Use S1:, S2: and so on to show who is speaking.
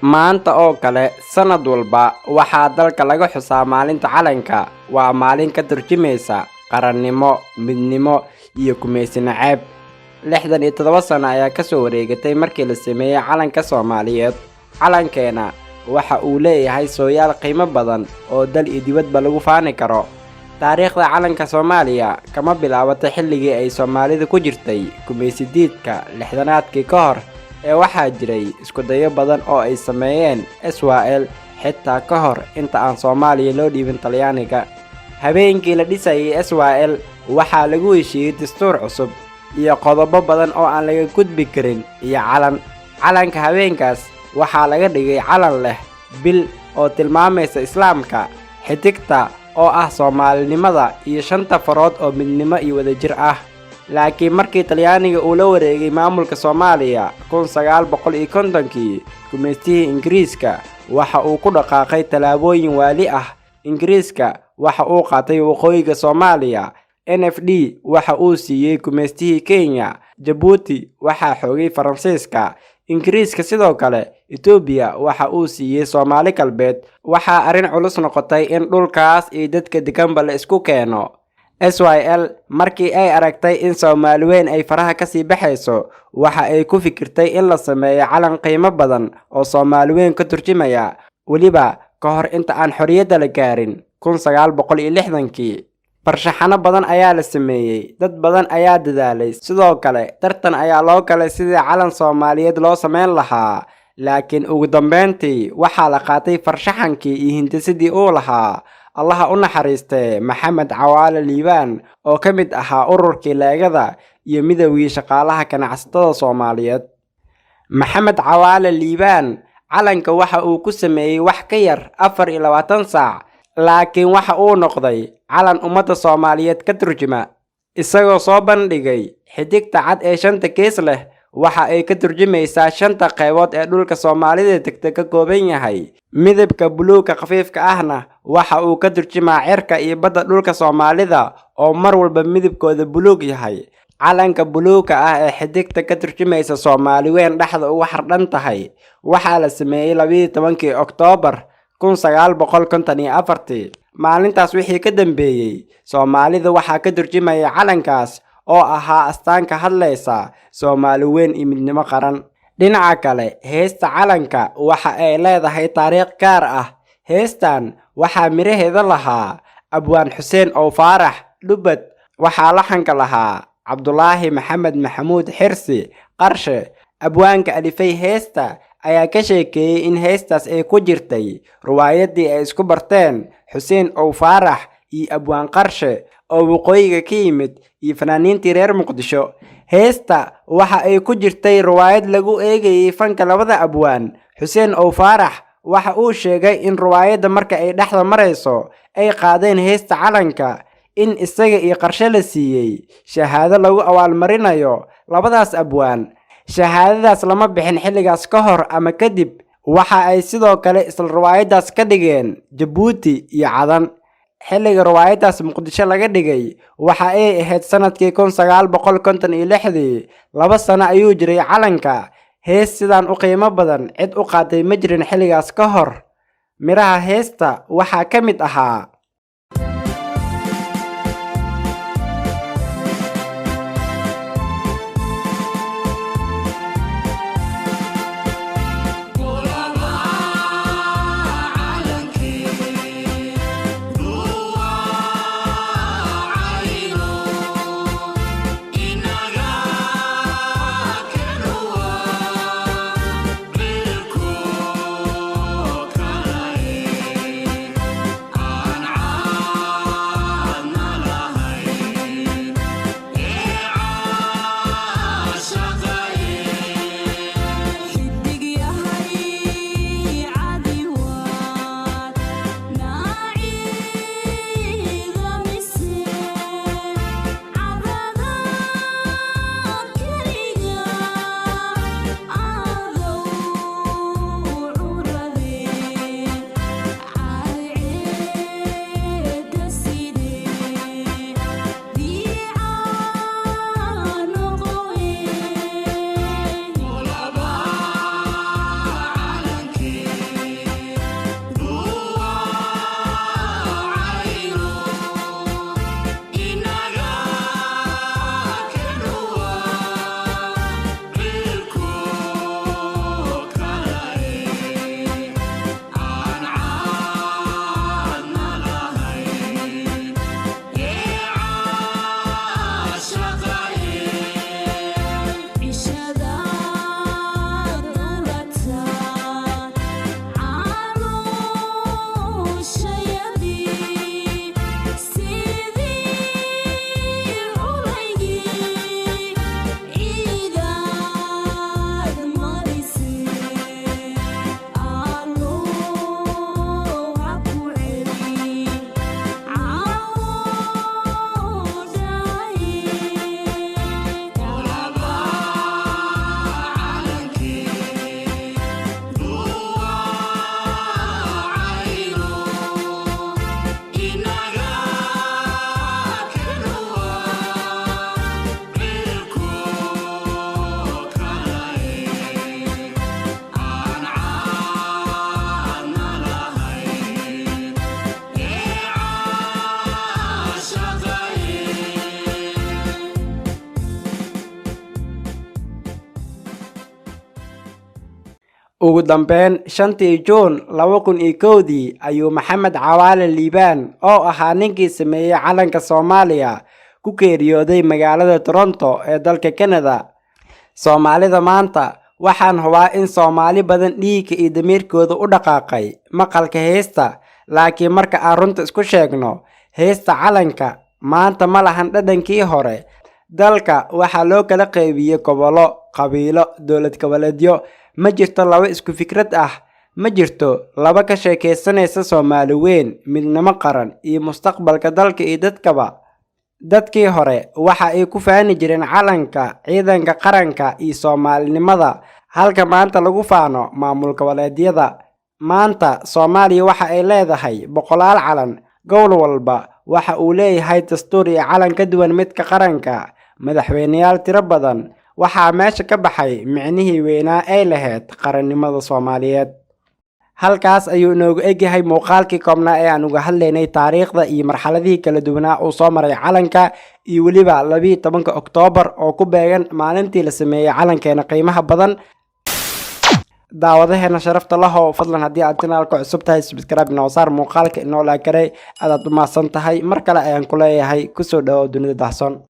S1: Maanta oo kale sanad walba waxaa dalka laga xusaa maalinta calanka. Waa maalin ka turjumaysa qarannimo, midnimo iyo gumaysi naceeb. 67 sano ayaa ka soo wareegatay markii la sameeyay calanka Soomaaliyeed. Calankeena waxa uu leeyahay sooyaal qiimo badan oo dal iyo dibadba lagu faani karo. Taariikhda calanka Soomaaliya kama bilaabatay xilligii ay Soomaalidu ku jirtay gumaysi diidka lixdanaadkii ka hor, ee waxaa jiray isku dayo badan oo ay sameeyeen Israel xitaa ka hor inta aan Soomaaliya loo dhiibin Talyaaniga. Habeenkii la dhisayay Israel waxaa lagu heshiiyey dastuur cusub iyo qodobo badan oo aan laga gudbi karin iyo calanka habeenkaas waxaa laga dhigay calan leh bil oo tilmaamaysa Islaamka, xidigta oo ah Soomaalinimada iyo 5 farood oo midnimo iyo wadajir ah. Laakiin markii Talyaaniga uu la wareegay maamulka Soomaaliya 1950kii, gumaystihii Ingiriiska waxa uu ku dhaqaaqay talaabooyin waali ah. Ingiriiska waxa uu qaatay waqooyiga Soomaaliya, NFD waxa uu siiyay gumaystihii Kenya, Djibouti waxa xoogay Faransiiska. Ingiriiska sidoo kale Itoobiya waxa uu siiyay Soomaali galbeed. Waxaa arrin culus noqotay in dhulkaas iyo dadka deganba la isku keeno. Israel markii ay aragtay in Soomaali weyn ay faraha ka sii baxayso, waxa ay ku fikirtay in la sameeyo calan qiimo badan oo Soomaali weyn ka turjumaya, waliba ka hor inta aan xorriyadda la gaarin 1960kii. Farshaxano badan ayaa la sameeyay, dad badan ayaa dadaalay, sidoo kale tartan ayaa loo galay sidii calan Soomaaliyeed loo sameyn lahaa. Laakiin ugu dambeyntii waxaa la qaatay farshaxankii iyo hindisadii uu lahaa Allaha u naxariistay Maxamed Cawaale Liibaan oo ka mid ahaa ururkii Leegada iyo midowgii shaqaalaha ganacsatada Soomaaliyeed. Maxamed Cawaale Liibaan calanka waxa uu ku sameeyay wax ka yar 24 saac, laakiin waxa uu noqday calan ummadda Soomaaliyeed ka turjuma. Isagoo soo bandhigay xidigta cad ee 5 gees leh, waxa ay ka turjumaysaa 5 qaybood ee dhulka Soomaalida degta ka kooban yahay. Midabka buluugga khafiifka ahna waxa uu ka turjumaa cirka iyo badda dhulka Soomaalida oo mar walba midabkooda buluug yahay. Calanka buluugga ah ee xidigta ka turjumaysa Soomaali weyn dhaxda ugu xardhan tahay waxaa la sameeyay 12 Oktoobar 1954. Maalintaas wixii ka dambeeyay, Soomaalida waxaa ka turjumaya calankaas oo ahaa astaan ka hadlaysa Soomaali weyn iyo midnimo qaran. Dhinaca kale, heesta calanka waxa ay leedahay taariikh gaar ah. Heestan waxaa miraheeda lahaa Abwaan Xuseen oo Faarax Dhubad, waxaa laxanka lahaa Cabdulaahi Maxamed Maxamuud Xirsi Qarshe. Abwaanka alifay heesta ayaa ka sheekeeyay in heestaas ay ku jirtay riwaayadii ay isku barteen Xuseen oo Faarax iyo Abwaan Qarshe oo waqooyiga ka yimid iyo fanaaniintii reer Muqdisho. Heesta waxa ay ku jirtay riwaayad lagu eegayay fanka labada abwaan. Xuseen oo Faarax waxa uu sheegay in riwaayadda marka ay dhaxda marayso ay qaadeen heesta calanka, in isaga iyo Qarshe la siiyay shahaado lagu abaalmarinayo labadaas abwaan. Shahaadadaas lama bixin xilligaas ka hor ama kadib. Waxa ay sidoo kale isla riwaayaddaas ka dhigeen Djibouti iyo Cadan. Xilliga riwaayaddaas Muqdisho laga dhigay waxa ay ahayd sanadkii 1956. 2 sano ayuu jiray calanka. Hees sidaan u qiimo badan cid u qaaday ma jirin xilligaas ka hor. Miraha heesta waxaa ka mid ahaa ugu dambeyn 5 Juun 2001 ayuu Maxamed Cawaale Liibaan oo ahaa ninkii sameeyay calanka Soomaaliya ku geeriyooday magaalada Toronto ee dalka Canada. Soomaalida maanta waxaan hubaa in Soomaali badan dhiigga iyo damiirkooda u dhaqaaqay maqalka heesta, laakiin marka aan runta isku sheegno, heesta calanka maanta ma lahan dhadhankii hore. Dalka waxaa loo kala qaybiyay gobollo, qabiilo, dowlad goboleedyo. Ma jirto laba isku fikrad ah, ma jirto laba ka sheekaysanaysa Soomaali weyn, midnimo qaran iyo mustaqbalka dalka iyo dadkaba. Dadkii hore waxa ay ku faani jireen calanka, ciidanka qaranka iyo Soomaalinimada, halka maanta lagu faano maamul goboleedyada. Maanta Soomaaliya waxa ay leedahay boqolaal calan, gobol walba waxa uu leeyahay dastuur iyo calan ka duwan midka qaranka, madaxweyneyaal tiro badan. Waxaa meesha ka baxay micnihii weynaa ay lahayd qarannimada Soomaaliyeed. Halkaas ayuu inoogu egyahay muuqaalkii koobnaa ee aan uga hadlaynay taariikhda iyo marxaladihii kala duwanaa uu soo maray calanka, iyo weliba 12 Oktoobar oo ku beegan maalintii la sameeyay calankeena qiimaha badan. daawadaheena sharafta lahow, fadlan haddii aad channelka cusub tahay subscribe inoo saar, muuqaalka inoo laakaray, aad u mahadsan tahay. Mar kale ayaan ku leeyahay kusoo dhawow dunida dahsoon.